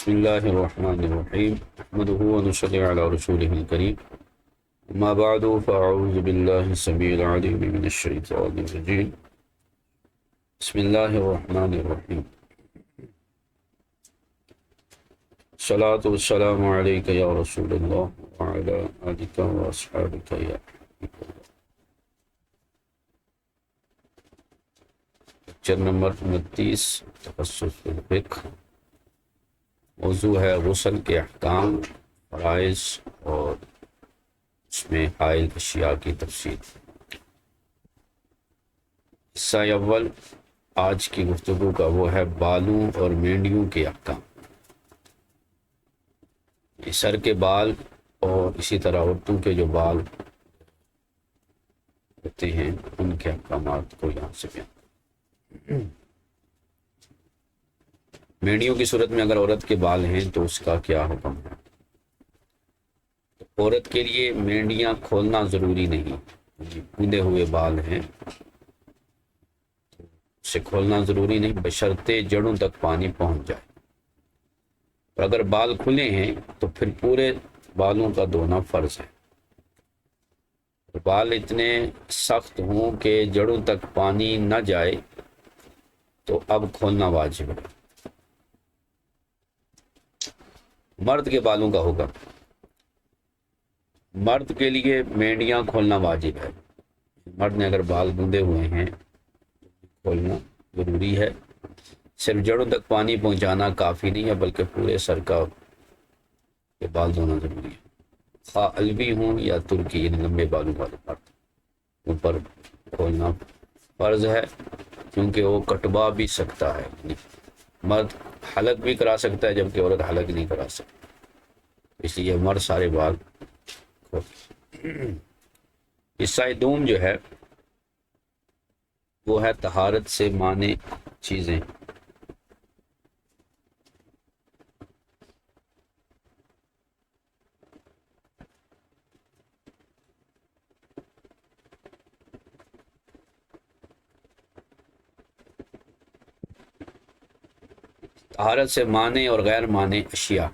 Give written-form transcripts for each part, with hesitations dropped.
بسم اللہ الرحمن الرحیم احمده ونصلی علی رسولہ الکریم اما بعد فاعوذ باللہ السمیع العلیم من الشیطان الرجیم بسم اللہ الرحمن الرحیم الصلاة والسلام علیک یا رسول اللہ وعلی آلک واصحابک یا حبیب اللہ۔ لیکچر نمبر 29 تخصص الفقہ، موضوع ہے غسل کے احکام، فرائض اور اس میں حائل اشیاء کی تفصیل۔ حصہ اول آج کی گفتگو کا وہ ہے بالوں اور مینڈیوں کے احکام۔ سر کے بال اور اسی طرح عورتوں کے جو بال ہوتے ہیں ان کے احکامات کو یہاں سے بیان۔ مینڈیوں کی صورت میں اگر عورت کے بال ہیں تو اس کا کیا حکم ہے؟ عورت کے لیے مینڈیاں کھولنا ضروری نہیں، کندے ہوئے بال ہیں اسے کھولنا ضروری نہیں بشرطے جڑوں تک پانی پہنچ جائے، اور اگر بال کھلے ہیں تو پھر پورے بالوں کا دھونا فرض ہے۔ بال اتنے سخت ہوں کہ جڑوں تک پانی نہ جائے تو اب کھولنا واجب ہے۔ مرد کے بالوں کا حکم، مرد کے لیے مینڈیاں کھولنا واجب ہے۔ مرد نے اگر بال بندے ہوئے ہیں کھولنا ضروری ہے، صرف جڑوں تک پانی پہنچانا کافی نہیں ہے بلکہ پورے سر کا کے بال دھونا ضروری ہے، خواہ الوی ہوں یا ترکی، یعنی لمبے بالوں والے مرد، اوپر کھولنا فرض ہے کیونکہ وہ کٹوا بھی سکتا ہے، یعنی مرد حلق بھی کرا سکتا ہے جبکہ عورت حلق نہیں کرا سکتی، اس لیے مرد سارے بال حصہ دوم جو ہے وہ ہے طہارت سے مانع چیزیں۔ طہارت سے مانع اور غیر مانع اشیاء،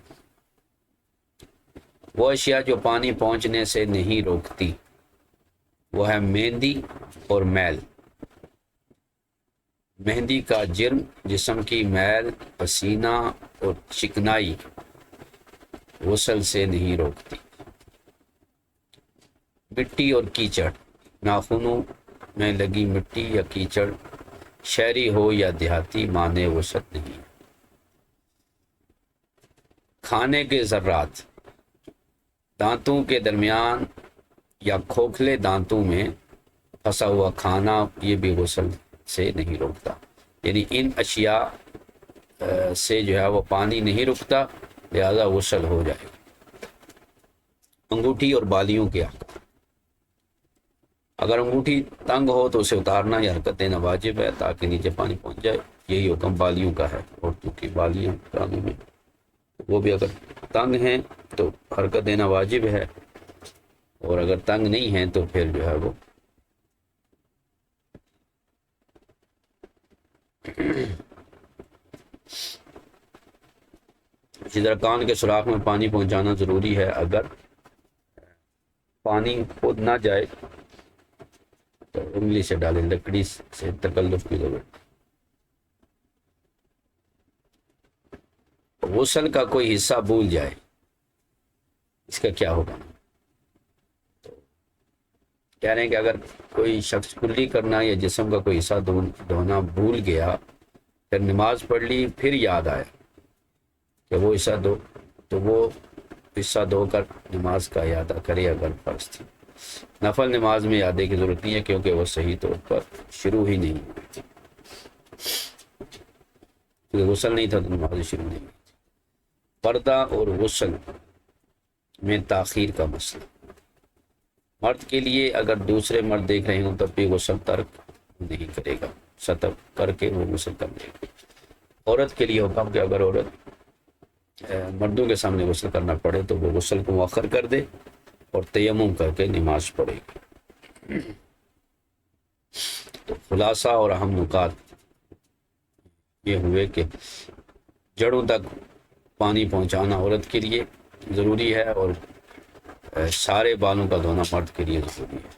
وہ اشیاء جو پانی پہنچنے سے نہیں روکتی، وہ ہے مہندی اور میل۔ مہندی کا جرم، جسم کی میل، پسینہ اور چکنائی غسل سے نہیں روکتی۔ مٹی اور کیچڑ، ناخنوں میں لگی مٹی یا کیچڑ، شہری ہو یا دیہاتی، مانع غسل نہیں۔ کھانے کے ذرات، دانتوں کے درمیان یا کھوکھلے دانتوں میں پھنسا ہوا کھانا، یہ بھی غسل سے نہیں روکتا، یعنی ان اشیاء سے جو ہے وہ پانی نہیں رکتا لہذا غسل ہو جائے گا۔ انگوٹھی اور بالیوں کے احکام، اگر انگوٹھی تنگ ہو تو اسے اتارنا یا حرکت دینا واجب ہے تاکہ نیچے پانی پہنچ جائے، یہی حکم بالیوں کا ہے۔ عورتوں کی بالیاں کانوں میں وہ بھی اگر تنگ ہیں تو حرکت دینا واجب ہے، اور اگر تنگ نہیں ہیں تو پھر جو ہے وہ اسی طرح کان کے سوراخ میں پانی پہنچانا ضروری ہے، اگر پانی خود نہ جائے تو انگلی سے ڈالیں، لکڑی سے تکلف کی ضرورت۔ غسل کا کوئی حصہ بھول جائے، اس کا کیا ہوگا؟ کہہ رہے ہیں کہ اگر کوئی شخص کلی کرنا یا جسم کا کوئی حصہ دھونا بھول گیا، پھر نماز پڑھ لی، پھر یاد آیا کہ وہ حصہ دو، تو وہ حصہ دھو کر نماز کا اعادہ کرے اگر فرض تھی۔ نفل نماز میں اعادے کی ضرورت نہیں ہے کیونکہ وہ صحیح طور پر شروع ہی نہیں ہوئی تھی، کیونکہ غسل نہیں تھا تو نماز شروع نہیں ہوئی تھی۔ پردہ اور غسل میں تاخیر کا مسئلہ، مرد کے لیے اگر دوسرے مرد دیکھ رہے ہوں تب بھی غسل ترک نہیں کرے گا، سطر کر کے وہ غسل کر لے گا۔ عورت کے لیے حکم کہ اگر عورت مردوں کے سامنے غسل کرنا پڑے تو وہ غسل کو مؤخر کر دے اور تیمم کر کے نماز پڑھے گی۔ تو خلاصہ اور اہم نکات یہ ہوئے کہ جڑوں تک پانی پہنچانا عورت کے لیے ضروری ہے، اور سارے بالوں کا دھونا مرد کے لیے ضروری ہے۔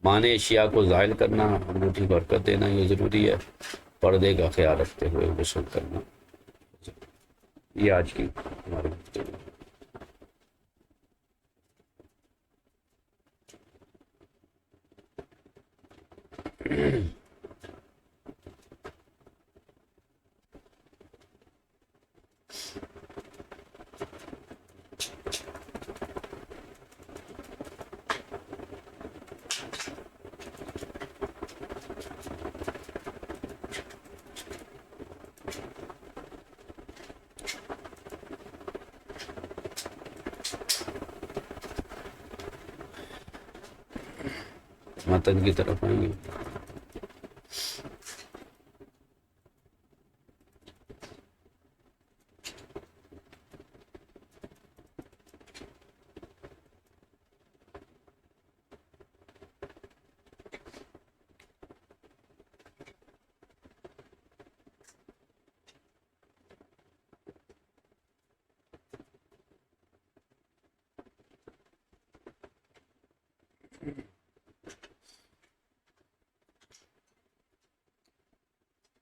معنی اشیاء کو زائل کرنا، انگوٹھی کو حرکت دینا یہ ضروری ہے، پردے کا خیال رکھتے ہوئے غسل کرنا۔ یہ آج کی ہماری گفتگو۔ متن کی طرف آئیں گے۔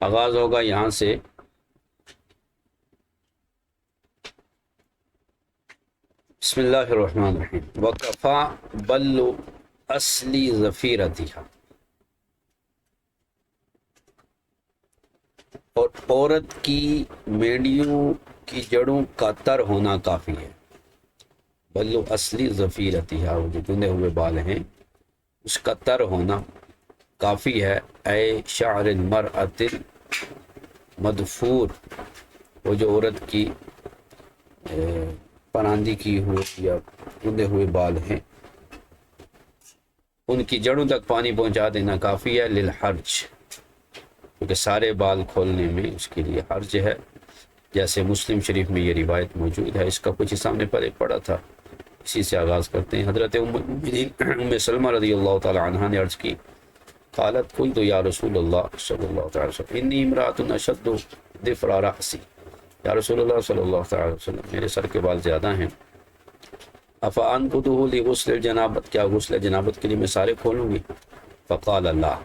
آغاز ہوگا یہاں سے۔ بسم اللہ الرحمن الرحیم۔ وکفا بل اصلی ظفیرتھا، اور عورت کی مینڈیوں کی جڑوں کا تر ہونا کافی ہے۔ بل اصلی ظفیرتھا، وہ جو گندے ہوئے بال ہیں اس کا تر ہونا کافی ہے۔ اے شعر المرأۃ مدفور، وہ جو عورت کی پراندھی کی ہوئے یا گندے ہوئے بال ہیں ان کی جڑوں تک پانی پہنچا دینا کافی ہے۔ للحرج، کیونکہ سارے بال کھولنے میں اس کے لیے حرج ہے، جیسے مسلم شریف میں یہ روایت موجود ہے۔ اس کا کچھ حصہ ہم نے پہلے پڑھا تھا، اسی سے آغاز کرتے ہیں۔ حضرت ام سلمہ رضی اللہ تعالی عنہا نے عرض کی، قالت قلت یا رسول اللہ صلی اللہ تعالی وسلم انی امرأۃ اشد ظفر رأسی، یا رسول اللہ صلی اللہ تعالی وسلم میرے سر کے بال زیادہ ہیں، افانقضہ لغسل الجنابۃ، کیا غسل جنابت کے لیے میں سارے کھولوں گی؟ فقال اللہ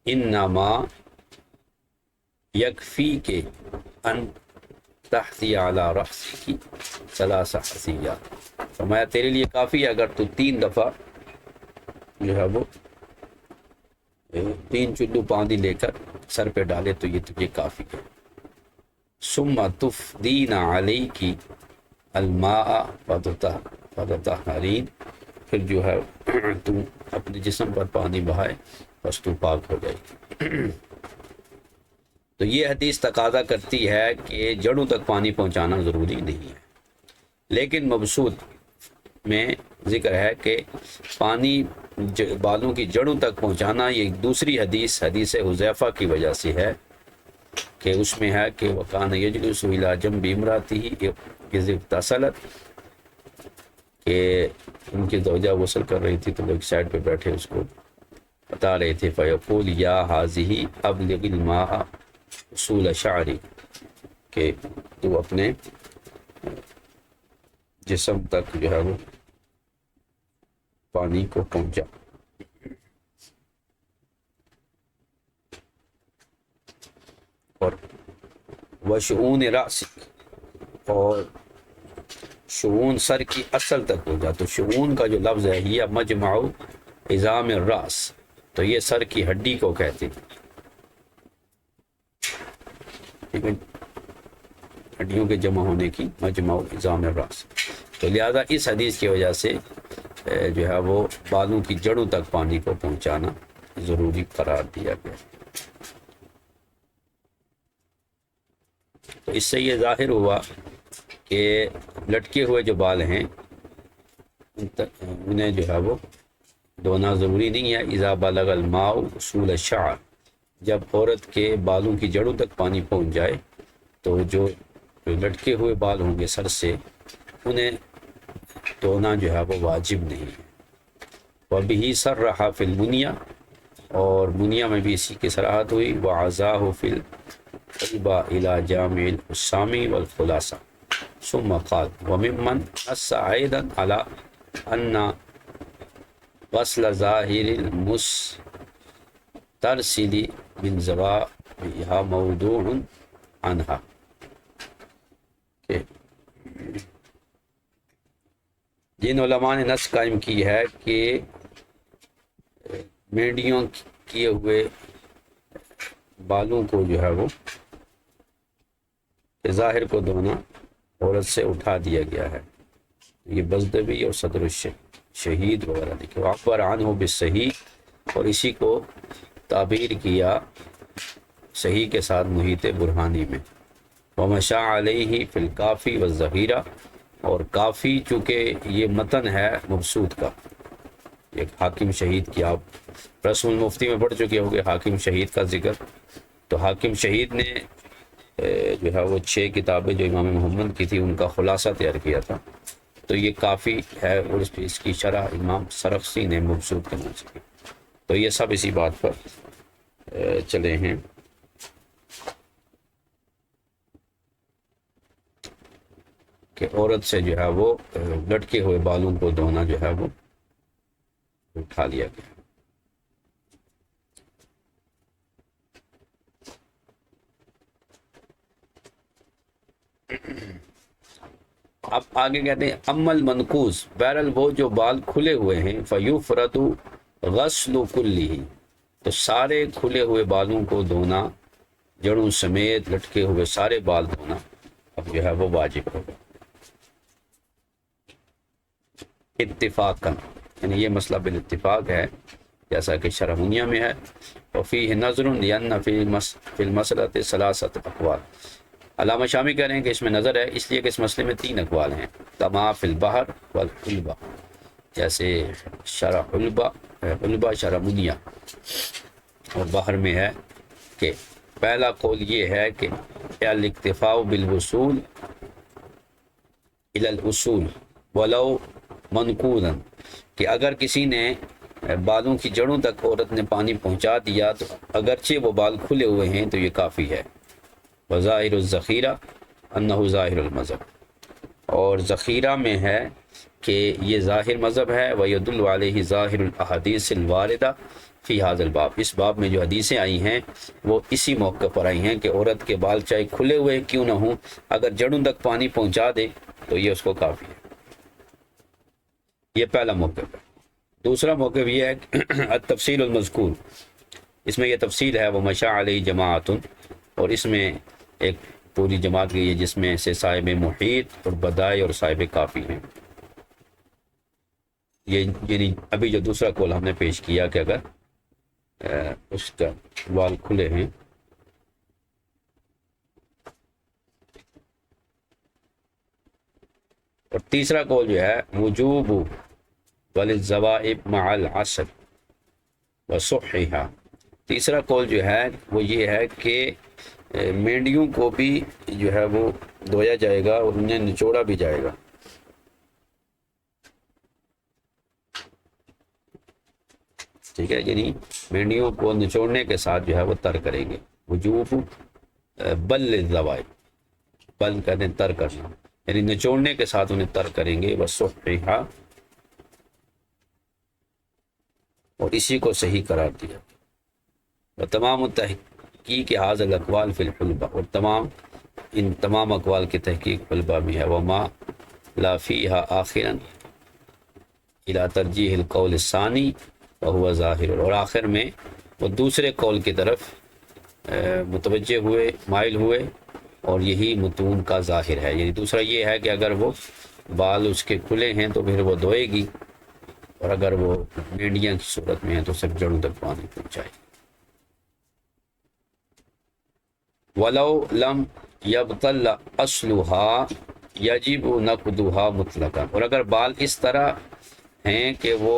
انما یکفیک ان تحثی علی رأسک ثلاث حثیات، فرمایا تیرے لیے کافی ہے اگر تو 3 دفعہ جو ہے وہ 3 چلو پانی لے کر سر پہ ڈالے تو یہ تجھے کافی ہے۔ ثم تفدین علیک الماء فتطہرین، پھر جو ہے تم اپنے جسم پر پانی بہائے بس تو پاک ہو جائے گی۔ تو یہ حدیث تقاضا کرتی ہے کہ جڑوں تک پانی پہنچانا ضروری نہیں ہے، لیکن مبسوط میں ذکر ہے کہ پانی بالوں کی جڑوں تک پہنچانا یہ دوسری حدیث حذیفہ کی وجہ سے ہے، کہ اس میں ہے کہ وکان یجلس الی جنب امرأتہ اذ اغتسلت، کہ ان کی زوجہ غسل کر رہی تھی تو وہ ایک سائڈ پہ بیٹھے اس کو بتا رہے تھے، فیقول یا ہذہ ابلغ الماء اصول شعری، کہ تو اپنے جسم تک جو ہے وہ پانی کو پہنچا۔ اور وشؤون رأسک، اور شؤون سر کی اصل تک ہو جا، تو شؤون کا جو لفظ ہے یہ مجمع عظام الرأس، تو یہ سر کی ہڈی کو کہتے ہیں، ٹھیک ہے، ہڈیوں کے جمع ہونے کی مجمع عظام الرأس، تو لہذا اس حدیث کی وجہ سے جو ہے وہ بالوں کی جڑوں تک پانی کو پہنچانا ضروری قرار دیا گیا۔ تو اس سے یہ ظاہر ہوا کہ لٹکے ہوئے جو بال ہیں انہیں جو ہے وہ دھونا ضروری نہیں ہے۔ اذا بلغ الماء اصول الشعر، جب عورت کے بالوں کی جڑوں تک پانی پہنچ جائے تو جو لٹکے ہوئے بال ہوں گے سر سے انہیں دھونا جو ہے وہ واجب نہیں ہے۔ وبہ صرح فی المنیہ، اور منیہ میں بھی اسی کی صراحت ہوئی، وعزاہ فی القلبہ الی جامع الحسام والخلاصہ، ثم قال وممن نص أيضا على أن غسل ظاهر المسترسل من زوائها موضوع عنها کہ جن علماء نے نص قائم کی ہے کہ مینڈیوں کیے ہوئے بالوں کو جو ہے وہ ظاہر کو دھونا عورت سے اٹھا دیا گیا ہے. یہ بزدوی اور صدر الشہید وغیرہ لکھے. اخبر عنہ بالصحیح، اور اسی کو تعبیر کیا صحیح کے ساتھ محیط برہانی میں. ومشاء علیہ فی الکافی والذخیرہ، اور کافی چونکہ یہ متن ہے مبسوط کا، ایک حاکم شہید کی آپ رسم المفتی میں پڑھ چکے ہوں گے حاکم شہید کا ذکر. تو حاکم شہید نے جو ہے وہ 6 کتابیں جو امام محمد کی تھی ان کا خلاصہ تیار کیا تھا. تو یہ کافی ہے، اور اس کی شرح امام سرخسی نے مبسوط کرنا چاہیے. تو یہ سب اسی بات پر چلے ہیں کہ عورت سے جو ہے وہ لٹکے ہوئے بالوں کو دھونا جو ہے وہ اٹھا لیا گیا. اب آگے کہتے ہیں امل منقوص، بہرحال وہ جو بال کھلے ہوئے ہیں فیفرد غسل کلہ، تو سارے کھلے ہوئے بالوں کو دھونا، جڑوں سمیت لٹکے ہوئے سارے بال دھونا اب جو ہے وہ واجب ہوگا اتفاقاً. یعنی یہ مسئلہ بالاتفاق ہے جیسا کہ شرح منیہ میں ہے. وفیہ نظر لأن فی المسئلۃ ثلاثۃ اقوال. علامہ شامی کہہ رہے ہیں کہ اس میں نظر ہے اس لیے کہ اس مسئلے میں 3 اقوال ہیں. کما فی البحر والحلبہ، جیسے شرح حلبہ شرح منیہ اور بحر میں ہے کہ پہلا قول یہ ہے کہ الاکتفاء بالوصول الی الاصول ولو منقولا، کہ اگر کسی نے بالوں کی جڑوں تک عورت نے پانی پہنچا دیا تو اگرچہ وہ بال کھلے ہوئے ہیں تو یہ کافی ہے. وظاہر الذخیرہ انہ ظاہر المذہب، اور ذخیرہ میں ہے کہ یہ ظاہر مذہب ہے. ویدل علیہ ظاہر الاحادیث الواردہ فی ھذا الباب، اس باب میں جو حدیثیں آئی ہیں وہ اسی موقع پر آئی ہیں کہ عورت کے بال چاہے کھلے ہوئے کیوں نہ ہوں اگر جڑوں تک پانی پہنچا دے تو یہ اس کو کافی ہے. یہ پہلا موقف ہے. دوسرا موقف یہ ہے التفصیل المذکور، اس میں یہ تفصیل ہے وہ مشاء علیہ جماعت، اور اس میں ایک پوری جماعت گئی ہے جس میں سے صاحب محیط اور بدائع اور صاحب کافی ہیں. یہ یعنی ابھی جو دوسرا قول ہم نے پیش کیا کہ اگر اس کا بال کھلے ہیں اور تیسرا قول جو ہے وجوب وللذوائب مع العصر وصححہ. تیسرا قول جو ہے وہ یہ ہے کہ مینڈیوں کو بھی جو ہے وہ دھویا جائے گا اور انہیں نچوڑا بھی جائے گا. ٹھیک ہے، یعنی مینڈیوں کو نچوڑنے کے ساتھ جو ہے وہ تر کریں گے. وجوب بل للذوائب، بل کہتے ہیں تر کرنا، یعنی نچوڑنے کے ساتھ انہیں تر کریں گے. وصححہ، اور اسی کو صحیح قرار دیا. تمام تحقیق حاضر الاقوال فی الحلبہ، اور ان تمام اقوال کی تحقیق حلبہ میں ہے. وما لا فیہا آخرا الی ترجیح القول الثانی وہو ظاہر، اور آخر میں وہ دوسرے قول کی طرف متوجہ ہوئے، مائل ہوئے، اور یہی متون کا ظاہر ہے. یعنی دوسرا یہ ہے کہ اگر وہ بال اس کے کھلے ہیں تو پھر وہ دھوئے گی، اور اگر وہ مینڈیاں کی صورت میں ہیں تو صرف جڑوں تک پانی پہنچائے گی. وَلَوْ لَمْ يَبْطَلَّ أَصْلُهَا يَجِبُ نَقْضُهَا مُطْلَقًا، اور اگر بال اس طرح ہیں کہ وہ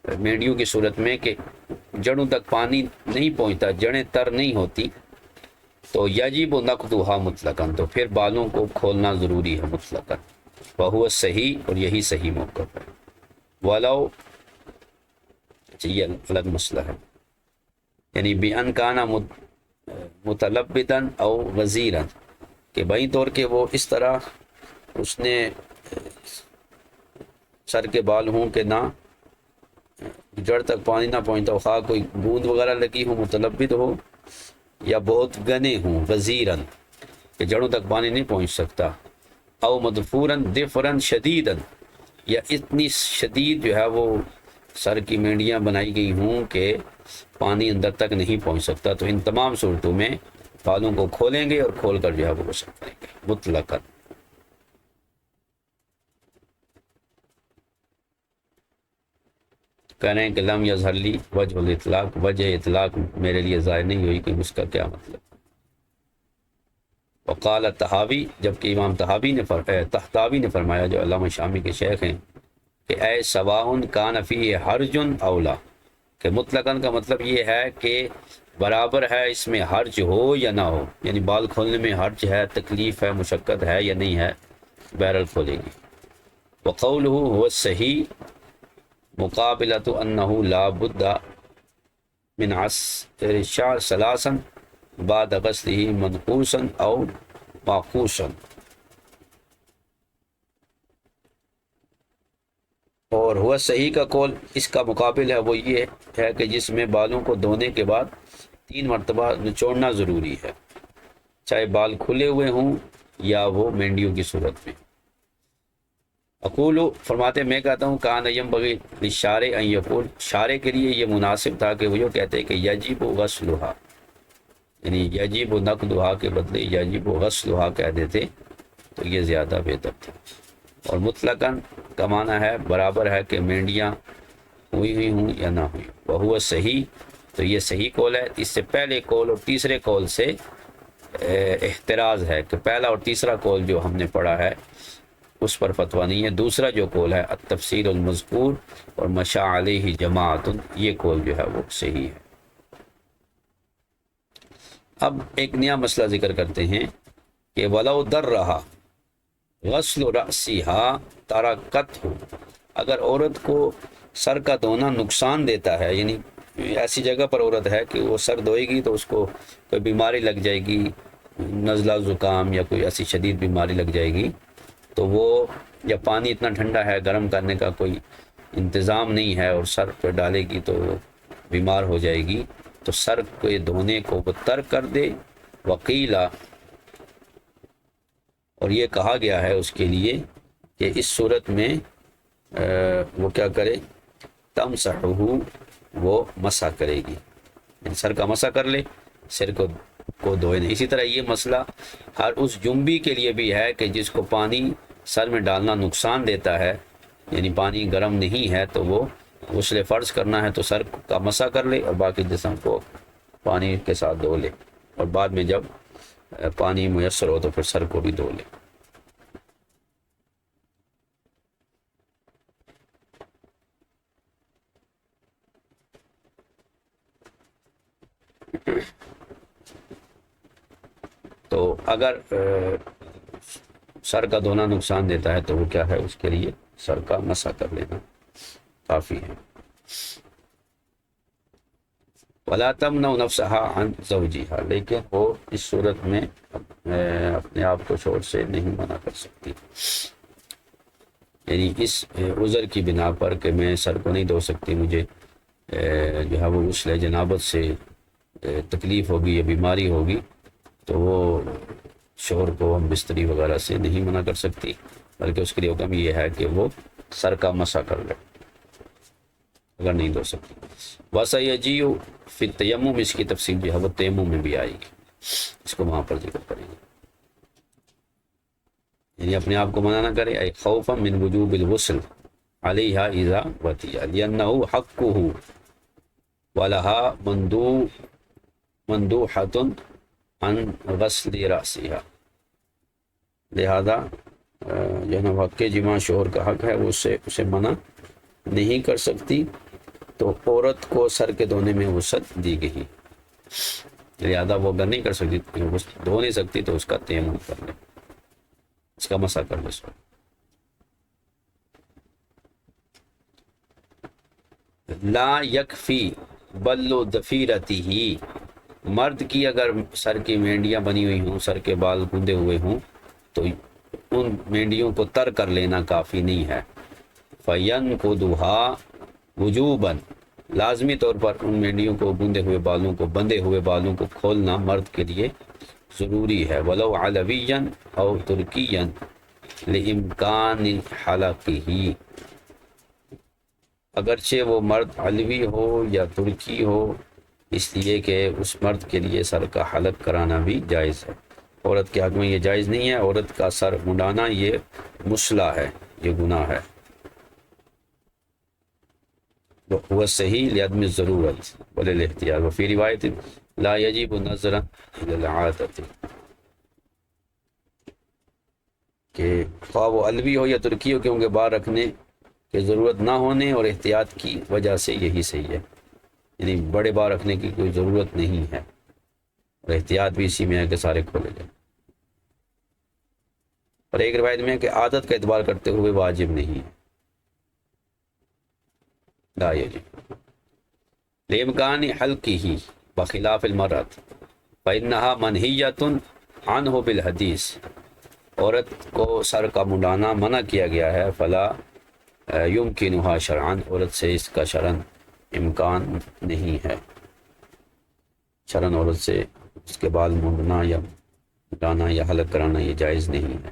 مینڈیوں کی صورت میں کہ جڑوں تک پانی نہیں پہنچتا، جڑیں تر نہیں ہوتی، تو یجب نقضها مطلقاً، تو پھر بالوں کو کھولنا ضروری ہے مطلقاً. وہو صحیح، اور یہی صحیح موقف ہے. ولو، یہ الگ مسئلہ ہے، یعنی بِأَنْ كَانَ متلبدن او وزیرن، کہ بھائی طور کہ وہ اس طرح اس نے سر کے بال ہوں کہ نہ جڑ تک پانی نہ پہنچتا ہو، خواہ کوئی بوند وغیرہ لگی ہو، متلبد ہو، یا بہت گنے ہوں غزیرن کہ جڑوں تک پانی نہیں پہنچ سکتا، او مدفورن دفرن شدیدن یا اتنی شدید جو ہے وہ سر کی مینڈیاں بنائی گئی ہوں کہ پانی اندر تک نہیں پہنچ سکتا، تو ان تمام صورتوں میں بالوں کو کھولیں گے اور کھول کر جو ہے وہ غسل کریں گے مطلقاً۔ کہہ رہے ہیں کہ لم یظہر لی وجہ الاطلاق، وجہ اطلاق میرے لیے ظاہر نہیں ہوئی کہ اس کا کیا مطلب۔ وقال طحاوی، جبکہ امام طحاوی نے فرمایا جو علامہ شامی کے شیخ ہیں کہ اے سواء کان فیہ حرج اولا، کہ مطلقاً کا مطلب یہ ہے کہ برابر ہے اس میں حرج ہو یا نہ ہو، یعنی بال کھولنے میں حرج ہے، تکلیف ہے، مشقت ہے یا نہیں ہے، بہرحال کھولے گی۔ وقولہ هو الصحیح مقابلۃ انہ لا بد من عصر الشعر ثلاثا بعد غسلہ منقوسا او معقوسا، اور ہوا صحیح کا قول اس کا مقابل ہے، وہ یہ ہے کہ جس میں بالوں کو دھونے کے بعد 3 مرتبہ نچوڑنا ضروری ہے، چاہے بال کھلے ہوئے ہوں یا وہ مینڈیوں کی صورت میں۔ اقولو، فرماتے میں کہتا ہوں کان ینبغی للشارع ان یقول، شارع کے لیے یہ مناسب تھا کہ وہ یہ کہتے کہ یجب غسلھا، یعنی یجب نقضھا کے بدلے یجب غسلھا کہہ دیتے تو یہ زیادہ بہتر تھا۔ اور مطلقاً کا معنی ہے برابر ہے کہ مینڈیاں ہوئی ہوں یا نہ ہوئی، وہو صحیح، تو یہ صحیح قول ہے۔ اس سے پہلے قول اور تیسرے قول سے احتراز ہے کہ پہلا اور تیسرا قول جو ہم نے پڑھا ہے اس پر فتویٰ نہیں ہے، دوسرا جو قول ہے التفسیر المذکور اور مشاء علیہ جماعت، یہ قول جو ہے وہ صحیح ہے۔ اب ایک نیا مسئلہ ذکر کرتے ہیں کہ ولو در رہا غسل رأسیہا ترکت ہو، اگر عورت کو سر کا دھونا نقصان دیتا ہے، یعنی ایسی جگہ پر عورت ہے کہ وہ سر دھوئے گی تو اس کو کوئی بیماری لگ جائے گی، نزلہ زکام یا کوئی ایسی شدید بیماری لگ جائے گی، تو وہ یا پانی اتنا ٹھنڈا ہے گرم کرنے کا کوئی انتظام نہیں ہے اور سر پہ ڈالے گی تو بیمار ہو جائے گی، تو سر کے دھونے کو وہ ترک کر دے۔ وقیلا، اور یہ کہا گیا ہے اس کے لیے کہ اس صورت میں وہ کیا کرے، تمسحہ، وہ مسح کرے گی، یعنی سر کا مسح کر لے، سر کو دھوئے نہیں۔ اسی طرح یہ مسئلہ ہر اس جنبی کے لیے بھی ہے کہ جس کو پانی سر میں ڈالنا نقصان دیتا ہے، یعنی پانی گرم نہیں ہے تو وہ غسل فرض کرنا ہے تو سر کا مسح کر لے اور باقی جسم کو پانی کے ساتھ دھو لے، اور بعد میں جب پانی میسر ہو تو پھر سر کو بھی دھو لے۔ تو اگر سر کا دھونا نقصان دیتا ہے تو وہ کیا ہے، اس کے لیے سر کا مسح کر لینا کافی ہے۔ وَلَا تَمْنَعُ نَفْسَهَا عَنْ زَوْجِهَا، لیکن وہ اس صورت میں اپنے آپ کو شوہر سے نہیں منع کر سکتی، یعنی اس عذر کی بنا پر کہ میں سر کو نہیں دھو سکتی، مجھے جو ہے وہ غسل جنابت سے تکلیف ہوگی یا بیماری ہوگی، تو وہ شوہر کو ہم بستری وغیرہ سے نہیں منع کر سکتی، بلکہ اس کے لیے حکم یہ ہے کہ وہ سر کا مسح کر لے اگر نہیں دھو سکتی۔ وَسَيَجِيُّ فِي التَّيَمُّمِ، اس کی تفصیل جو ہے وہ تیمم میں بھی آئے گی، اس کو وہاں پر ذکر کریں گے۔ یعنی اپنے آپ کو منع نہ کرے، اے خوفا من وجوب الغسل علیہا اذا وطیہ لأنہ حقہ وَلَهَا مندوحۃ عن غسل رأسها، لہذا جو ہے نا حق جماع شوہر کا حق ہے، وہ اسے منع نہیں کر سکتی، تو عورت کو سر کے دھونے میں وسعت دی گئی، لہذا وہ اگر نہیں کر سکتی، دھو نہیں سکتی تو اس کا تیمم کر لے، اس کا مسح کر لے۔ لا یکفی بلو دفیرتی ہی، مرد کی اگر سر کی مینڈیاں بنی ہوئی ہوں، سر کے بال گندے ہوئے ہوں، تو ان مینڈیوں کو تر کر لینا کافی نہیں ہے۔ فَيَنْقُضُهَا وُجُوبًا، لازمی طور پر ان مینڈیوں کو بندے ہوئے بالوں کو کھولنا مرد کے لیے ضروری ہے، وَلَوْ عَلَوِيًّا أَوْ تُرْكِيًّا لِإِمْكَانِ حَلَقِهِ، اگرچہ وہ مرد علوی ہو یا ترکی ہو، اس لیے کہ اس مرد کے لیے سر کا حلق کرانا بھی جائز ہے۔ عورت کے حق میں یہ جائز نہیں ہے، عورت کا سر منڈانا یہ مصلح ہے، یہ گناہ ہے۔ وہ صحیح لعدم ضرورت وللاحتیاط، وفی روایت لا یجب نظرا الی العادت، کہ خواہ وہ علوی ہو یا ترکی ہو، کیونکہ بال رکھنے کی ضرورت نہ ہونے اور احتیاط کی وجہ سے یہی صحیح ہے، یعنی بڑے بال رکھنے کی کوئی ضرورت نہیں ہے، اور احتیاط بھی اسی میں ہے کہ سارے کھولے جائیں۔ اور ایک روایت میں ہے کہ عادت کا اعتبار کرتے ہوئے واجب نہیں ہے، لا یجب لامکان حلقہ بخلاف المرأۃ فانہا منہیۃ عنہ بالحدیث، عورت کو سر کا منڈانا منع کیا گیا ہے، فلا یمکنھا شرعا، عورت سے اس کا شرعاً امکان نہیں ہے، شرعاً عورت سے اس کے بال منڈنا یا منڈانا یا حلق کرانا یہ جائز نہیں ہے۔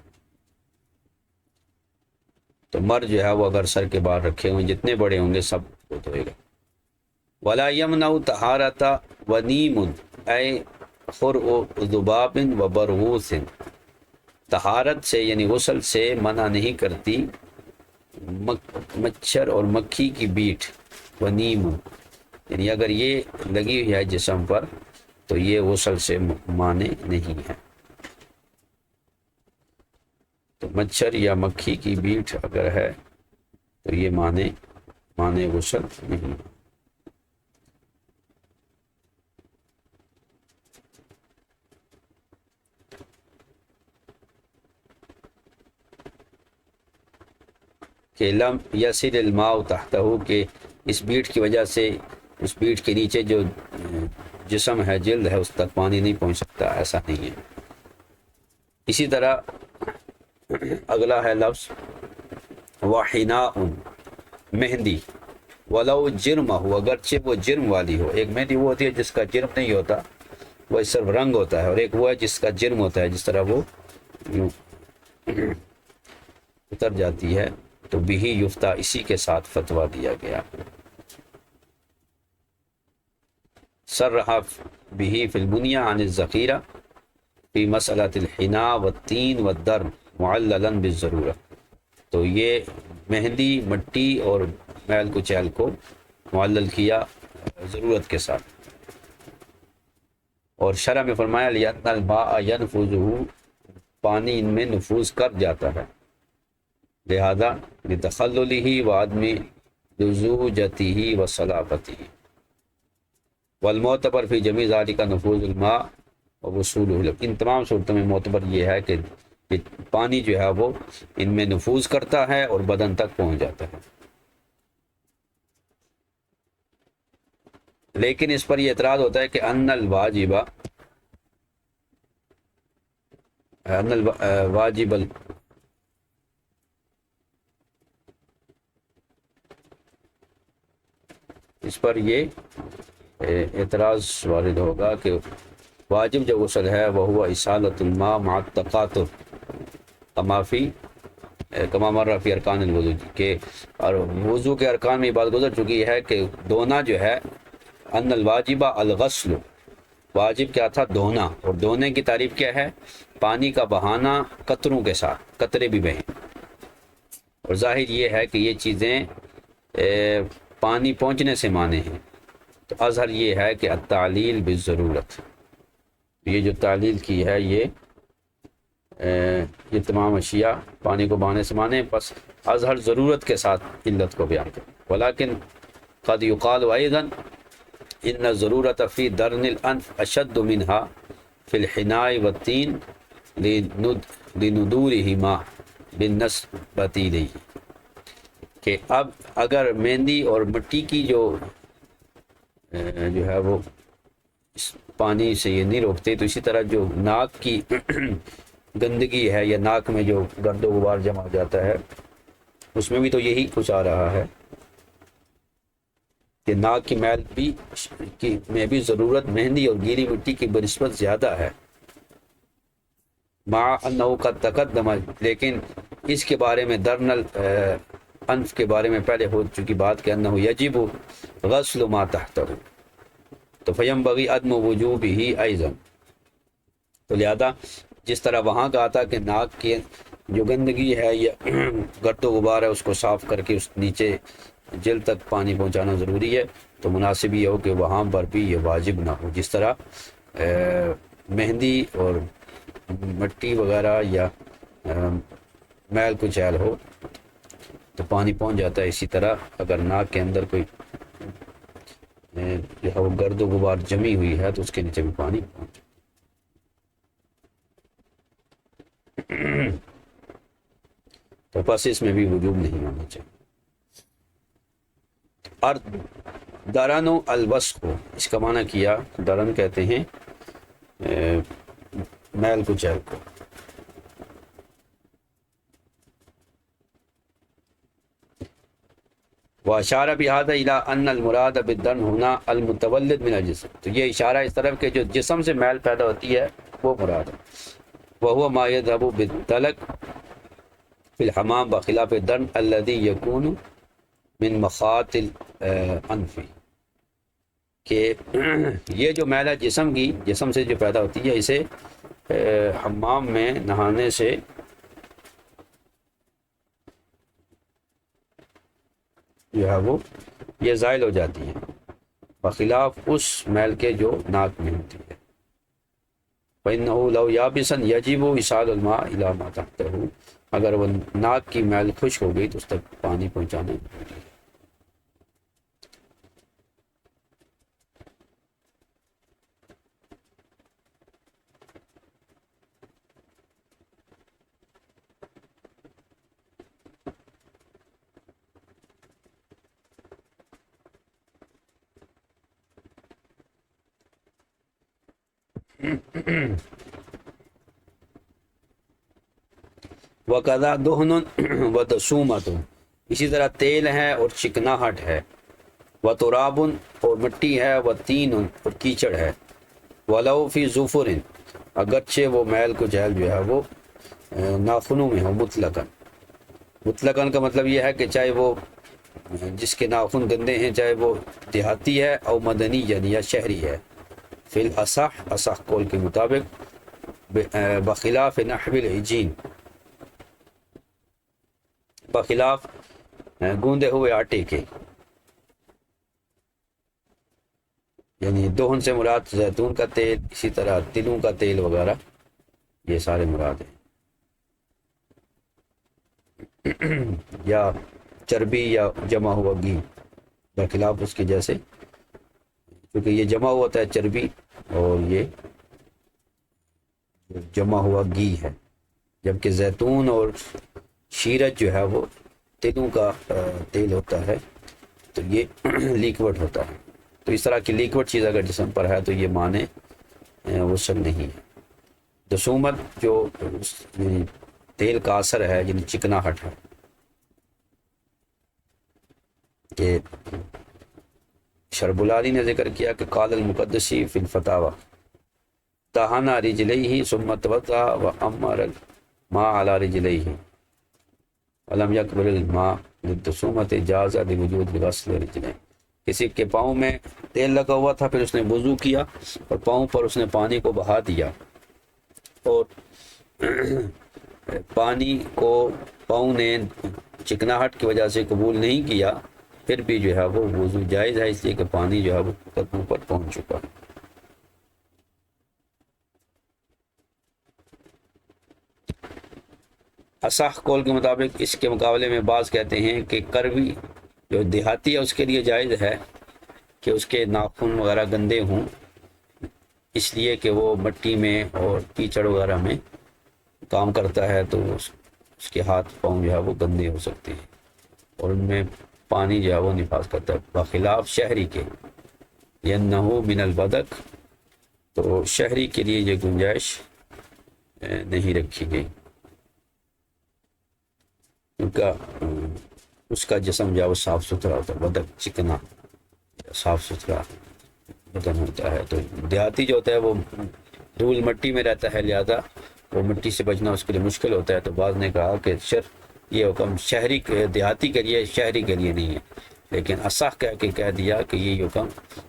تو مرد جو ہے وہ اگر سر کے بال رکھے ہوئے جتنے بڑے ہوں گے سب کو دھوئے گا۔ ولا یمنع طہارۃ ونیم اے خرء ذباب وبرغوث، طہارت سے یعنی غسل سے منع نہیں کرتی مچھر اور مکھی کی بیٹ، ونیم یعنی اگر یہ لگی ہوئی ہے جسم پر تو یہ غسل سے مانع نہیں ہے۔ تو مچھر یا مکھی کی بیٹ اگر ہے تو یہ مانع غسل نہیں ہے۔ کہ لم یصل الماء تحتہ، کہ اس بیٹ کی وجہ سے اس بیٹ کے نیچے جو جسم ہے، جلد ہے، اس تک پانی نہیں پہنچ سکتا، ایسا نہیں ہے۔ اسی طرح اگلا ہے لفظ وحناء، مہندی، ولو جرم ہو، اگرچہ وہ جرم والی ہو۔ ایک مہندی وہ ہوتی ہے جس کا جرم نہیں ہوتا، وہ صرف رنگ ہوتا ہے، اور ایک وہ ہے جس کا جرم ہوتا ہے، جس طرح وہ یوں اتر جاتی ہے، تو بھی یفتہ، اسی کے ساتھ فتویٰ دیا گیا۔ صرح به فی البنیہ عن الذخیرہ فی مسئلۃ الحناء والتین والدرن معللا بالضرورہ، تو یہ مہندی، مٹی اور میل کچیل کو معلل کیا ضرورت کے ساتھ۔ اور شرح میں فرمایا لِأَنَّ الْمَاءَ يَنْفُذُهُ، پانی ان میں نفوذ کر جاتا ہے، لہذا لِتَخَلُّلِهِ وَعَدْمِ لُزُوجَتِهِ وَصَلَابَتِهِ، والمعتبر فی جمیع ذالک نفوذ الماء ووصولہ، ان تمام صورتوں میں معتبر یہ ہے کہ پانی جو ہے وہ ان میں نفوذ کرتا ہے اور بدن تک پہنچ جاتا ہے۔ لیکن اس پر یہ اعتراض ہوتا ہے کہ ان الواجب اس پر یہ اعتراض وارد ہوگا کہ واجب جو غسل ہے وہ ہوا اسالۃ الماء مع التقاطر کما مر فی ارکان الوضو، کہ اور وضو کے ارکان میں یہ بات گزر چکی ہے کہ دھونا جو ہے، ان الواجب الغسل، واجب کیا تھا؟ دھونا، اور دھونے کی تعریف کیا ہے؟ پانی کا بہانا قطروں کے ساتھ، قطرے بھی بہیں، اور ظاہر یہ ہے کہ یہ چیزیں پانی پہنچنے سے مانے ہیں، تو اظہر یہ ہے کہ التعلیل بالضرورت، یہ جو تعلیل کی ہے یہ تمام اشیاء پانی کو بہانے سے مانے، بس اظہر ضرورت کے ساتھ علت کو بیان کریں۔ ولیکن قد یقال ایضا ان الضرورت فی درن الانف اشد منها فی الحناء والتین لندورہما بالنسبۃ الیہ، کہ اب اگر مہندی اور مٹی کی جو ہے وہ پانی سے یہ نہیں روکتے، تو اسی طرح جو ناک کی گندگی ہے یا ناک میں جو گرد و غبار جمع ہو جاتا ہے، اس میں بھی تو یہی کچھ آ رہا ہے کہ ناک کی میل بھی میں بھی ضرورت مہندی اور گیلی مٹی کی بنسبت زیادہ ہے، مع انہو قد تقدم، لیکن اس کے بارے میں درنل انف کے بارے میں پہلے ہو چکی بات کہ انہو یجب غسل ما تحتہ، تو فینبغی عدم وجوبہ ایضا، تو لہذا جس طرح وہاں کہا تھا کہ ناک کے جو گندگی ہے یا گرد و غبار ہے اس کو صاف کر کے اس نیچے جلد تک پانی پہنچانا ضروری ہے، تو مناسب یہ ہو کہ وہاں پر بھی یہ واجب نہ ہو، جس طرح مہندی اور مٹی وغیرہ یا میل کچیل ہو تو پانی پہنچ جاتا ہے، اسی طرح اگر ناک کے اندر کوئی جو ہے وہ گرد و غبار جمی ہوئی ہے تو اس کے نیچے بھی پانی پہنچ، تو بس اس میں بھی وجوب نہیں ہونا چاہیے۔ اور درن الوسخ، اس کا معنی کیا، درن کہتے ہیں میل کچیل کو، واشارہ بہذا الی ان المراد بالدرن ہونا المتولد من الجسم، تو یہ اشارہ اس طرف کہ جو جسم سے میل پیدا ہوتی ہے وہ مراد ہے، وهو ما يذهب بالدلق في الحمام بخلاف الدرن الذي يكون من مخاط الانف، کہ یہ جو میل ہے جسم سے جو پیدا ہوتی ہے اسے حمام میں نہانے سے جو ہے وہ یہ زائل ہو جاتی ہے، بخلاف اس میل کے جو ناک میں ہوتی ہے۔ فَإِنَّهُ لَوْ يَابِسًا يَجِبُ إِيصَالُ الْمَاءِ إِلَى مَا تَحْتَهُ، اگر وہ ناک کی میل خشک ہو گئی تو اس تک پانی پہنچانا ضروری ہے۔ وَقَذَا دُهْنٌ وَدَسُومَةٌ، اسی طرح تیل ہے اور چکناہٹ ہے، وَتُرَابٌ اور مٹی ہے، وَطِینٌ اور کیچڑ ہے، وَلَوْ فِي ظُفُرٍ اگرچہ وہ میل کو جہل جو ہے وہ ناخنوں میں ہو، مطلقاً کا مطلب یہ ہے کہ چاہے وہ جس کے ناخن گندے ہیں چاہے وہ دیہاتی ہے او مدنی یعنی یا شہری ہے، فی الاصح قول کے مطابق، بخلاف نحو العجین، بخلاف گوندے ہوئے آٹے کے، یعنی دہن سے مراد زیتون کا تیل، اسی طرح تلوں کا تیل وغیرہ یہ سارے مراد ہیں، یا چربی یا جمع ہوا گھی، بخلاف اس کے جیسے، کیونکہ یہ جمع ہوا ہوتا ہے چربی اور یہ جمع ہوا گھی ہے، جبکہ زیتون اور شیرت جو ہے وہ تلوں کا تیل ہوتا ہے، تو یہ لیکوڈ ہوتا ہے، تو اس طرح کی لیکوڈ چیز اگر جسم پر ہے تو یہ معنی غسل نہیں ہے۔ دسومت جو تیل کا اثر ہے یعنی چکناہٹ ہے، کہ شربلانی نے ذکر کیا کہ قال المقدسی فی الفتاوی طہن رجلیہ ثم توضأ وامر الماء علی رجلیہ ولم یقبل الماء للدسومۃ جاز لوجود غسل رجلین، کسی کے پاؤں میں تیل لگا ہوا تھا پھر اس نے وضو کیا اور پاؤں پر اس نے پانی کو بہا دیا اور پانی کو پاؤں نے چکناہٹ کی وجہ سے قبول نہیں کیا، پھر بھی جو ہے وہ وضو جائز ہے، اس لیے کہ پانی جو ہے وہ قدموں پر پہنچ چکا۔ اصح قول کے مطابق اس کے مقابلے میں بعض کہتے ہیں کہ کروی جو دیہاتی ہے اس کے لیے جائز ہے کہ اس کے ناخن وغیرہ گندے ہوں، اس لیے کہ وہ مٹی میں اور کیچڑ وغیرہ میں کام کرتا ہے تو اس کے ہاتھ پاؤں جو ہے وہ گندے ہو سکتے ہیں اور ان میں پانی جو ہے وہ نفاذ کرتا ہے، بخلاف شہری کے، ینہو من البدق، تو شہری کے لیے یہ گنجائش نہیں رکھی گئی، کیونکہ اس کا جسم جو ہے وہ صاف ستھرا ہوتا ہے، بدن چکنا صاف ستھرا بدن ہوتا ہے۔ تو دیہاتی جو ہوتا ہے وہ دھول مٹی میں رہتا ہے، لہذا وہ مٹی سے بچنا اس کے لیے مشکل ہوتا ہے۔ تو بعض نے کہا کہ یہ حکم شہری دیہاتی کے لیے، شہری کے لیے نہیں ہے، لیکن اصح کہہ دیا کہ یہ حکم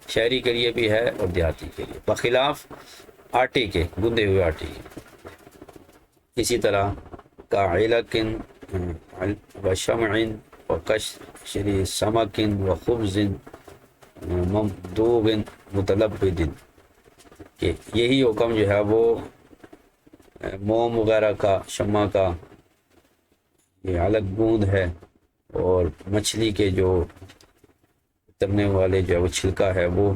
شہری کے لیے بھی ہے اور دیہاتی کے لیے، بخلاف آٹے کے، گندے ہوئے آٹے کے۔ اسی طرح کاعلقن و شمع و قشر سمک و خبز ممدوغ متلبد، کہ یہی حکم جو ہے وہ موم وغیرہ کا، شمع کا، یہ علق گوند ہے، اور مچھلی کے جو ترنے والے جو ہے وہ چھلکا ہے وہ،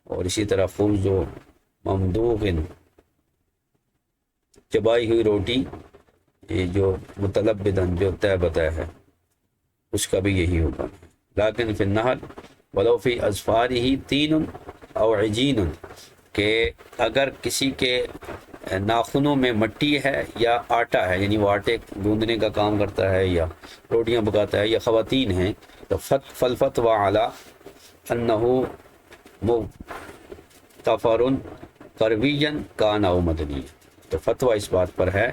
اور اسی طرح خبز و ممدوغ، چبائی ہوئی روٹی، یہ جو متلبدن جو طے بتہ ہے، اس کا بھی یہی حکم ہے۔ لیکن فی النحل ولو فی اظفارہ تین او عجین، کہ اگر کسی کے ناخنوں میں مٹی ہے یا آٹا ہے، یعنی وہ آٹے گوندنے کا کام کرتا ہے یا روٹیاں پکاتا ہے، یا خواتین ہیں، تو فالفتوی علی انہ مغتفر قرویا کان او مدنی، تو فتویٰ اس بات پر ہے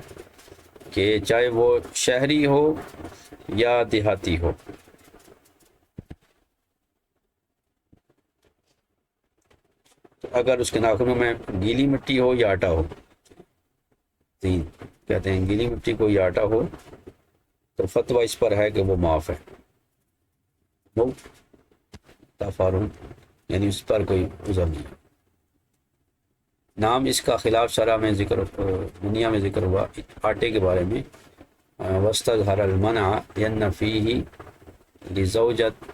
کہ چاہے وہ شہری ہو یا دیہاتی ہو، تو اگر اس کے ناخنوں میں گیلی مٹی ہو یا آٹا ہو، تین کہتے ہیں گیلی مٹی کو یا آٹا ہو، تو فتویٰ اس پر ہے کہ وہ معاف ہے، مغتفر، یعنی اس پر کوئی عذر نہیں۔ نام اس کا خلاف شرح میں ذکر، دنیا میں ذکر ہوا آٹے کے بارے میں، واستظہر المنع ین فیہ لزوجۃ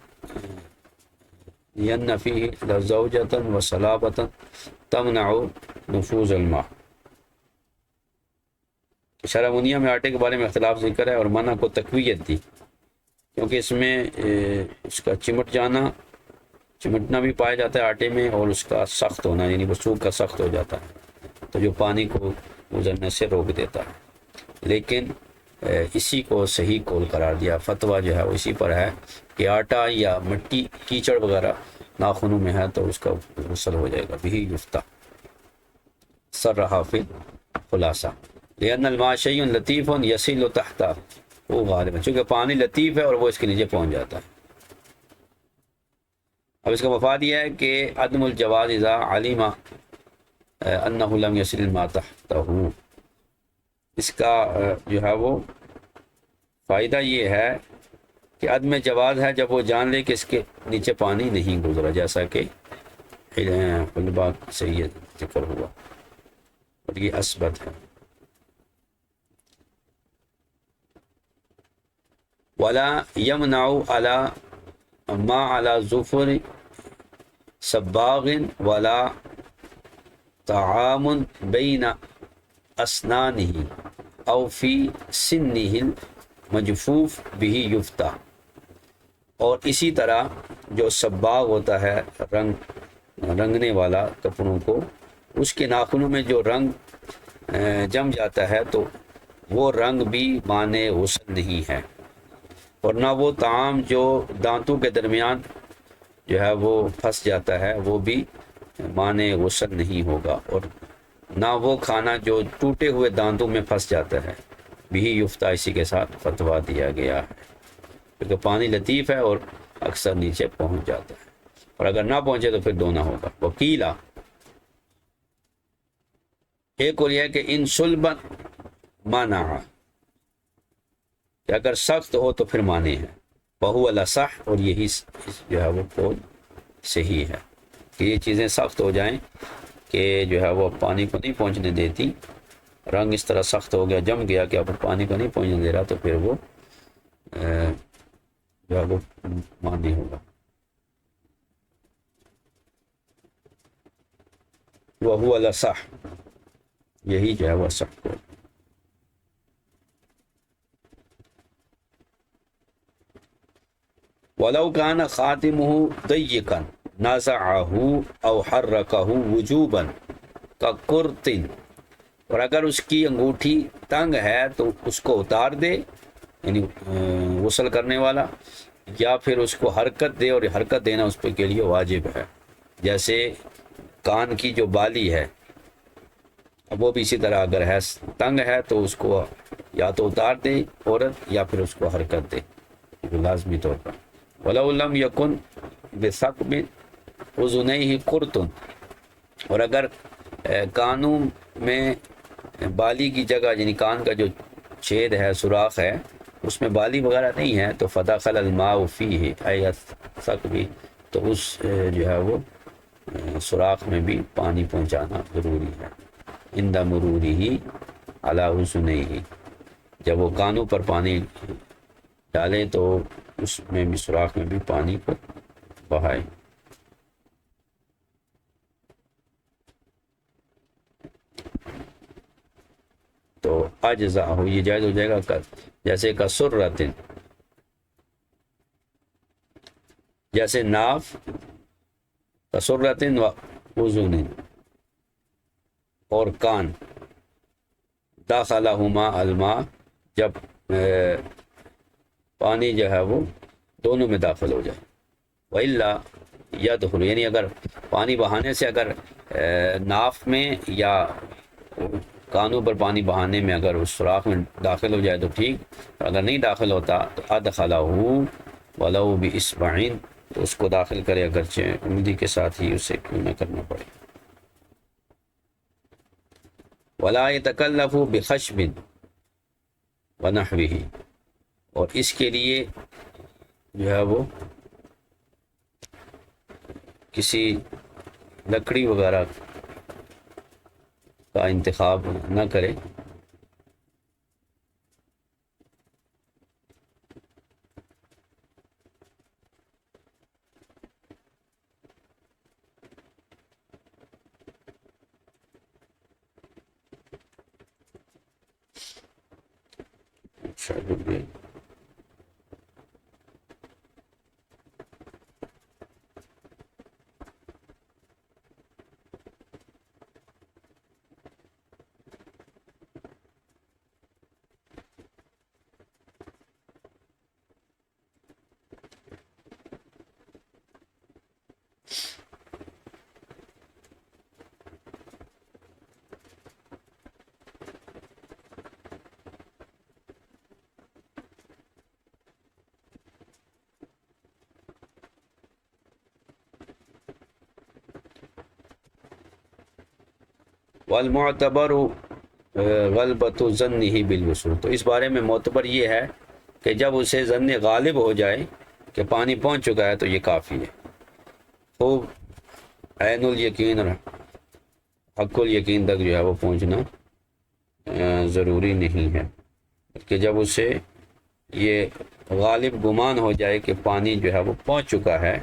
وصلابۃ تمنع نفوذ الماء، شرح منیہ میں آٹے کے بارے میں اختلاف ذکر ہے اور منع کو تقویت دی، کیونکہ اس میں اس کا چمٹنا بھی پایا جاتا ہے آٹے میں، اور اس کا سخت ہونا، یعنی وسوخ کا سخت ہو جاتا ہے، تو جو پانی کو گزرنے سے روک دیتا ہے۔ لیکن اسی کو صحیح قول قرار دیا، فتویٰ جو ہے وہ اسی پر ہے کہ آٹا یا مٹی، کیچڑ وغیرہ ناخنوں میں ہے تو اس کا غسل ہو جائے گا، بھی یفتح صرح فی خلاصہ، لأن الماء شیء لطیف یصل تحتہ، وہ غالباً چونکہ پانی لطیف ہے اور وہ اس کے نیچے پہنچ جاتا ہے۔ اب اس کا مفاد یہ ہے کہ عدم الجواز اذا علم انہ لم یصل الماء تحتہ، اس کا جو ہے وہ فائدہ یہ ہے کہ عدم جواز ہے جب وہ جان لے کہ اس کے نیچے پانی نہیں گزرا، جیسا کہ علماء سے یہ ذکر ہوا، اور یہ اثبت ہے۔ ولا یمنع علی ما علی ظفر صباغ ولا طعام بین اسنانہ او فی سنہ مجفوف بہ یفتح، اور اسی طرح جو صباغ ہوتا ہے رنگنے والا کپڑوں کو، اس کے ناخنوں میں جو رنگ جم جاتا ہے تو وہ رنگ بھی مانع غسل نہیں ہے، اور نہ وہ طعام جو دانتوں کے درمیان جو ہے وہ پھنس جاتا ہے وہ بھی مانع غسل نہیں ہوگا، اور نہ وہ کھانا جو ٹوٹے ہوئے دانتوں میں پھنس جاتا ہے، بھی یفتح اسی کے ساتھ فتویٰ دیا گیا ہے، کیونکہ پانی لطیف ہے اور اکثر نیچے پہنچ جاتا ہے، اور اگر نہ پہنچے تو پھر دھونا ہوگا۔ وکیلا، ایک اور یہ ہے کہ ان صلبا منع، کہ اگر سخت ہو تو پھر مانے ہے، بہو الاصح، اور یہی جو ہے وہ قول صحیح ہے کہ یہ چیزیں سخت ہو جائیں کہ جو ہے وہ پانی کو نہیں پہنچنے دیتی، رنگ اس طرح سخت ہو گیا، جم گیا کہ اب پانی کو نہیں پہنچنے دے رہا، تو پھر وہ جو ہے وہ مانی ہوگا۔ وہو الاصح، یہی جو ہے وہ اصح قول۔ ولو كان خاتمه ضيقا نازعه او حركه وجوبا كقرط اور اگر اس کی انگوٹھی تنگ ہے تو اس کو اتار دے، یعنی غسل کرنے والا، یا پھر اس کو حرکت دے، اور حرکت دینا اس پہ کے لیے واجب ہے۔ جیسے کان کی جو بالی ہے، اب وہ بھی اسی طرح اگر ہے تنگ ہے تو اس کو یا تو اتار دے عورت، یا پھر اس کو حرکت دے لازمی طور پر۔ وَلَوْ لَمْ يَكُنْ بِثَقْبٍ أُذُنَيْهِ قُرْطٌ، اور اگر کانوں میں بالی کی جگہ، یعنی کان کا جو چھید ہے، سوراخ ہے، اس میں بالی وغیرہ نہیں ہے، تو فَدَخَلَ الْمَاءُ فِيهِ أي الثَّقْبِ، تو اس جو ہے وہ سوراخ میں بھی پانی پہنچانا ضروری ہے۔ عند مرورہ علی اذنیہ، جب وہ کانوں پر پانی ڈالیں تو اس میں بھی سوراخ میں بھی پانی کو بہائیں۔ تو اجزا ہو، یہ جائز ہو جائے گا، جیسے کسرۃ، جیسے ناف، کسرۃ و اذن، اور کان، داخلہما الماء، جب پانی جو ہے وہ دونوں میں داخل ہو جائے۔ وَإِلَّا يَدْخُلُ، یعنی اگر پانی بہانے سے اگر ناف میں یا کانوں پر پانی بہانے میں اگر اس سوراخ میں داخل ہو جائے تو ٹھیک، اگر نہیں داخل ہوتا تو أَدْخَلَهُ وَلَوْ بِإِصْبَعٍ، تو اس کو داخل کرے اگرچہ انگلی کے ساتھ ہی اسے کیوں نہ کرنا پڑے۔ وَلَا يَتَكَلَّفُ بِخَشْبٍ وَنَحْوِهِ، اور اس کے لیے جو ہے وہ کسی لکڑی وغیرہ کا انتخاب نہ کرے۔ والمعتبر غلبۃ ظنہ بالوصول، تو اس بارے میں معتبر یہ ہے کہ جب اسے ظن غالب ہو جائے کہ پانی پہنچ چکا ہے تو یہ کافی ہے۔ خوب عین الیقین اور حق الیقین تک جو ہے وہ پہنچنا ضروری نہیں ہے، کہ جب اسے یہ غالب گمان ہو جائے کہ پانی جو ہے وہ پہنچ چکا ہے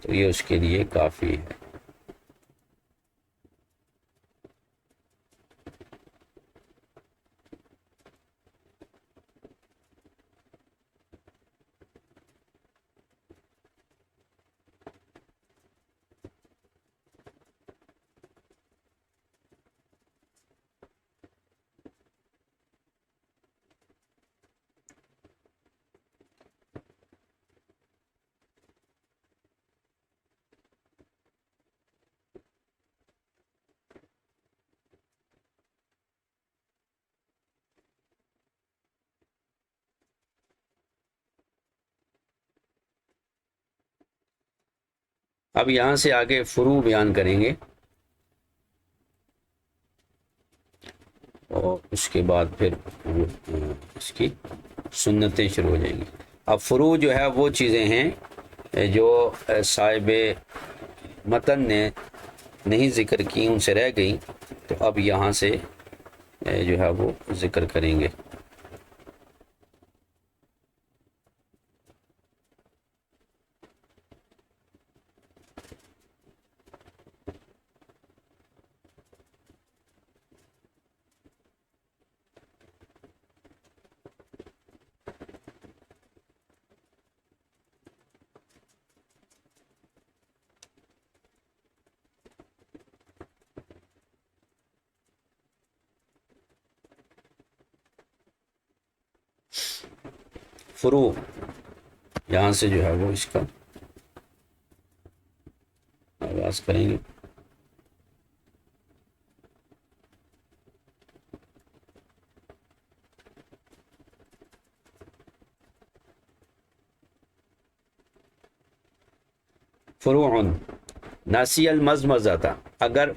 تو یہ اس کے لیے کافی ہے۔ اب یہاں سے آگے فروع بیان کریں گے، اور اس کے بعد پھر اس کی سنتیں شروع ہو جائیں گی۔ اب فروع جو ہے وہ چیزیں ہیں جو صاحب متن نے نہیں ذکر کی، ان سے رہ گئیں، تو اب یہاں سے جو ہے وہ ذکر کریں گے۔ فروع یہاں سے جو ہے وہ اس کا آغاز کریں گے. فروع ناسی المزمزہ، اگر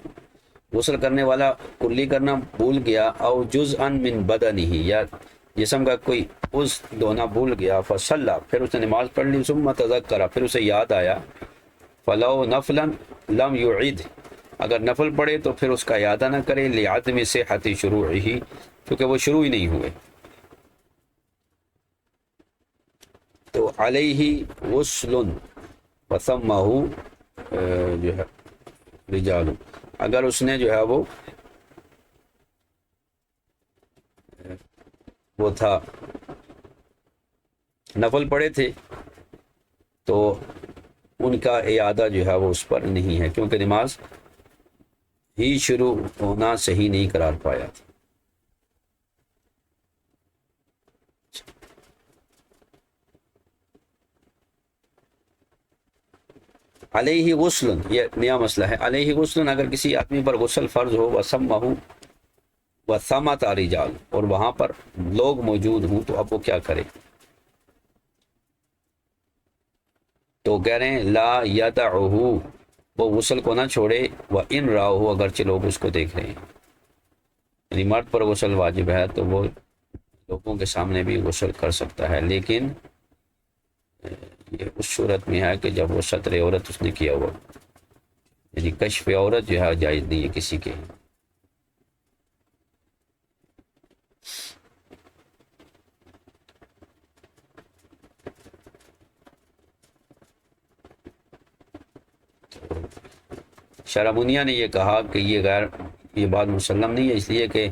غسل کرنے والا کلی کرنا بھول گیا، او جزءا من بدنہ، یا جسم کا کوئی عضو دھونا بھول گیا، فصلی، پھر اس نے نماز پڑھ لی، ثم تذکر، پھر اسے یاد آیا، فلو نفلا لم یعید، اگر نفل پڑھے تو پھر اس کا اعادہ نہ کرے، لعدم صحت شروعہ، کیونکہ وہ شروع ہی نہیں ہوئے. تو علیہ غسل وثمہ جو ہے رجال، اگر اس نے جو ہے وہ تھا نفل پڑھے تھے تو ان کا اعادہ جو ہے وہ اس پر نہیں ہے، کیونکہ نماز ہی شروع ہونا صحیح نہیں قرار پایا تھا. علیہ غسل، یہ نیا مسئلہ ہے. علیہ غسل، اگر کسی آدمی پر غسل فرض ہو، وسمہ وثمت رجال، اور وہاں پر لوگ موجود ہوں، تو اب وہ کیا کرے؟ تو کہہ رہے ہیں لا یدعہ، وہ غسل کو نہ چھوڑے، وان راہ، اگرچہ لوگ اس کو دیکھ رہے ہیں. یعنی مرد پر غسل واجب ہے تو وہ لوگوں کے سامنے بھی غسل کر سکتا ہے، لیکن یہ اس صورت میں ہے کہ جب وہ ستر عورت اس نے کیا ہوا، یعنی کشف عورت جو ہے جائز نہیں ہے کسی کے. شرمونیہ نے یہ کہا کہ یہ بات مسلم نہیں ہے، اس لیے کہ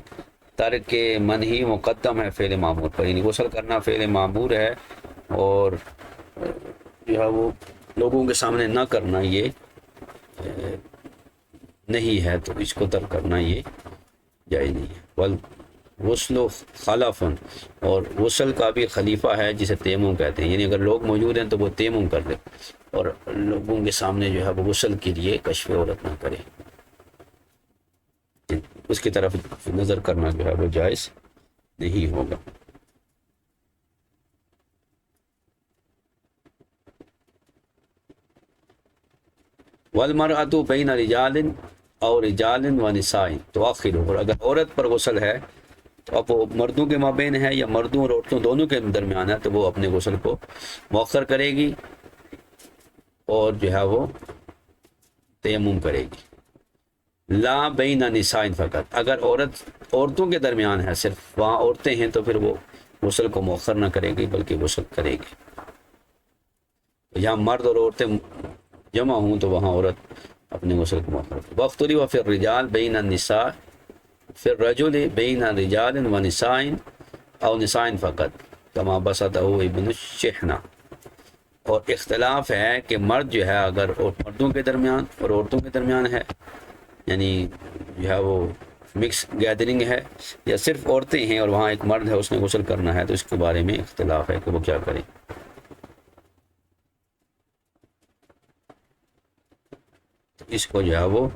ترک منہی مقدم ہے فعل معمور پر، یعنی غسل کرنا فعل معمور ہے، اور جو ہے وہ لوگوں کے سامنے نہ کرنا یہ نہیں ہے، تو اس کو ترک کرنا یہ جائز نہیں ہے. غسل خلف، اور غسل کا بھی خلیفہ ہے جسے تیمم کہتے ہیں، یعنی اگر لوگ موجود ہیں تو وہ تیمم کر دے، اور لوگوں کے سامنے جو ہے وہ غسل کے لیے کشف عورت نہ کرے، اس کی طرف نظر کرنا جو ہے وہ جائز نہیں ہوگا. والمرأة بین رجال اور رجال و نساء تؤخر، اور اگر عورت پر غسل ہے تو اب وہ مردوں کے مابین ہے یا مردوں اور عورتوں دونوں کے درمیان ہے، تو وہ اپنے غسل کو مؤخر کرے گی اور جو ہے وہ تیمم کرے گی. لا بین نساء فقط، اگر عورتوں کے درمیان ہے، صرف وہاں عورتیں ہیں، تو پھر وہ غسل کو مؤخر نہ کرے گی بلکہ غسل کرے گی. جہاں مرد اور عورتیں جمع ہوں تو وہاں عورت اپنے غسل کو مؤخر کرے. واختلف وفی الرجال بین النساء فی الرجل بین رجال و نساء او نساء فقط کما بسطہ ابن الشحنہ، اور اختلاف ہے کہ مرد جو ہے اگر مردوں کے درمیان اور عورتوں کے درمیان ہے، یعنی جو ہے وہ مکس گیدرنگ ہے، یا صرف عورتیں ہیں اور وہاں ایک مرد ہے اس نے غسل کرنا ہے، تو اس کے بارے میں اختلاف ہے کہ وہ کیا کریں. اس کو جو ہے وہ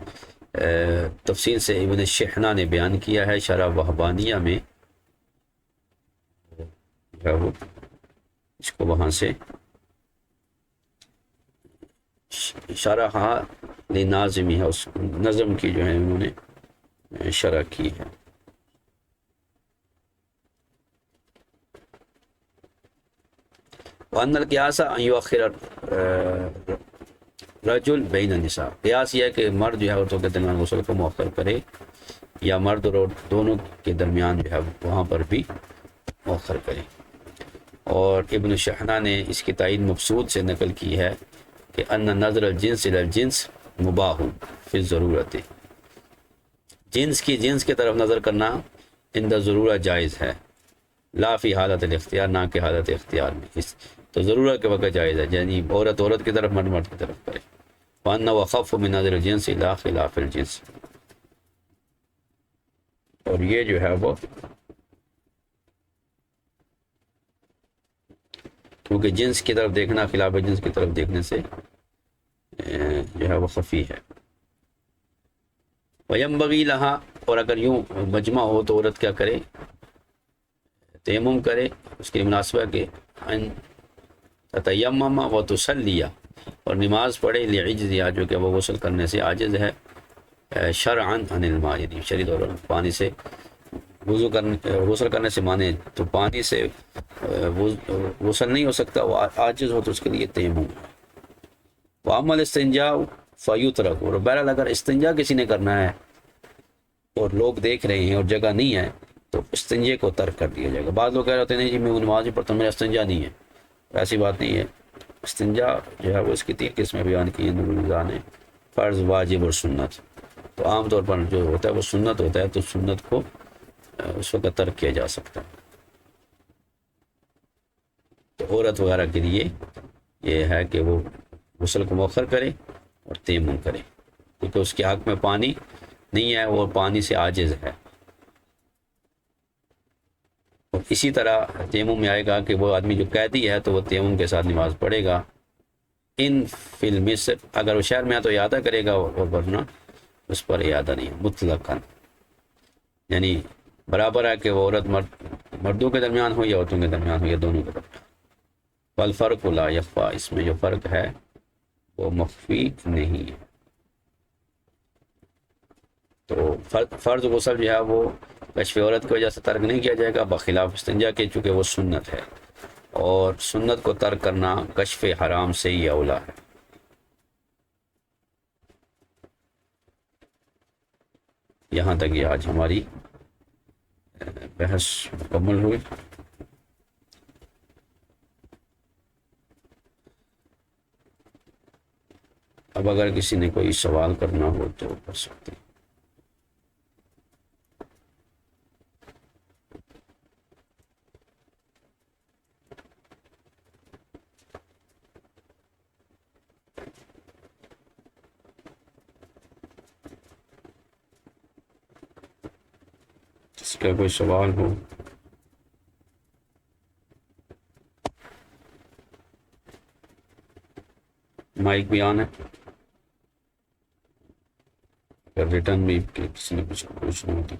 تفصیل سے ابن الشحنہ نے بیان کیا ہے شرح وہبانیہ میں، جو ہے وہ اس کو وہاں سے شرح لناظمی ہے، اس نظم کی جو ہے انہوں نے شرح کی ہے. وَأَنَّ الْقِيَاسَ أَنْ يُؤَخِّرَ رجل بین النساء، قیاس یہ ہے کہ مرد جو ہے عورتوں کے درمیان غسل کو مؤخر کرے، یا مرد اور عورت دونوں کے درمیان جو ہے وہاں پر بھی مؤخر کرے. اور ابن شحنہ نے اس کی تائید مبسوط سے نقل کی ہے کہ ان نظر الجنس الی الجنس مباح فی الضرورت، جنس کی جنس کی طرف نظر کرنا عند ضرورت جائز ہے، لا فی حالت الاختیار، نہ کہ حالت اختیار میں. تو ضرورت کے وقت جائز ہے، یعنی عورت عورت کی طرف، مرد مرد کی طرف کرے. وَأَنَّهُ أَخَفُّ مِنْ نَظْرِ الْجِنْسِ إِلَىٰ خِلَافِ الْجِنْسِ، اور یہ جو ہے وہ کیونکہ جنس کی طرف دیکھنا خلاف جنس کی طرف دیکھنے سے جو ہے وہ خفی ہے. وَيَنبَغِي لَهَا، اور اگر یوں مجمع ہو تو عورت کیا کرے؟ تیمم کرے. اس کی مناسبہ کہ ان تتیمم وتصلی، اور نماز پڑھے لعجزها، جو کہ وہ غسل کرنے سے عاجز ہے، شرعا عن الماء، یعنی شرعی طور پر پانی سے غسل کرنے سے مانے تو پانی سے غسل نہیں ہو سکتا، وہ عاجز ہو تو اس کے لیے تیمم. وَأَمَّا الْإِسْتِنْجَاءُ فَيُتْرَكُ، اور بہرحال اگر استنجا کسی نے کرنا ہے اور لوگ دیکھ رہے ہیں اور جگہ نہیں ہے تو استنجے کو ترک کر دیا جائے گا. بعض لوگ کہہ رہے ہیں نہیں جی میں نماز ہی پڑھتا ہوں، میرا استنجا نہیں ہے. ایسی بات نہیں ہے. استنجا جو ہے وہ اس کی 3 قسمیں بیان کی ہیں نور النظام نے، فرض، واجب اور سنت. تو عام طور پر جو ہوتا ہے وہ سنت ہوتا ہے، تو سنت کو اس وقت ترک کیا جا سکتا ہے. تو عورت وغیرہ کے لیے یہ ہے کہ وہ غسل کو مؤخر کرے اور تیمم کرے، کیونکہ اس کے حق میں پانی نہیں ہے، وہ پانی سے عاجز ہے. اور اسی طرح تیمم میں آئے گا کہ وہ آدمی جو قیدی ہے تو وہ تیمم کے ساتھ نماز پڑھے گا. ان فی المصر، اگر وہ شہر میں ہے تو اعادہ کرے گا، اور ورنہ اس پر اعادہ نہیں، مطلقاً. یعنی برابر ہے کہ وہ عورت مردوں کے درمیان ہو یا عورتوں کے درمیان ہو یا دونوں کے درمیان. والفرق لا یخفی، اس میں جو فرق ہے وہ مخفی نہیں ہے. تو فرض غسل جو ہے وہ کشف عورت کی وجہ سے ترک نہیں کیا جائے گا، بخلاف استنجا کے، چونکہ وہ سنت ہے، اور سنت کو ترک کرنا کشف حرام سے ہی اولا ہے. یہاں تک یہ آج ہماری بحث مکمل ہوئی. اب اگر کسی نے کوئی سوال کرنا ہو تو کر سکتے ہیں. اس کا کوئی سوال ہو؟ مائک بھی آن ہے، اگر ریٹرن میں کسی نے کچھ پوچھنا ہو تو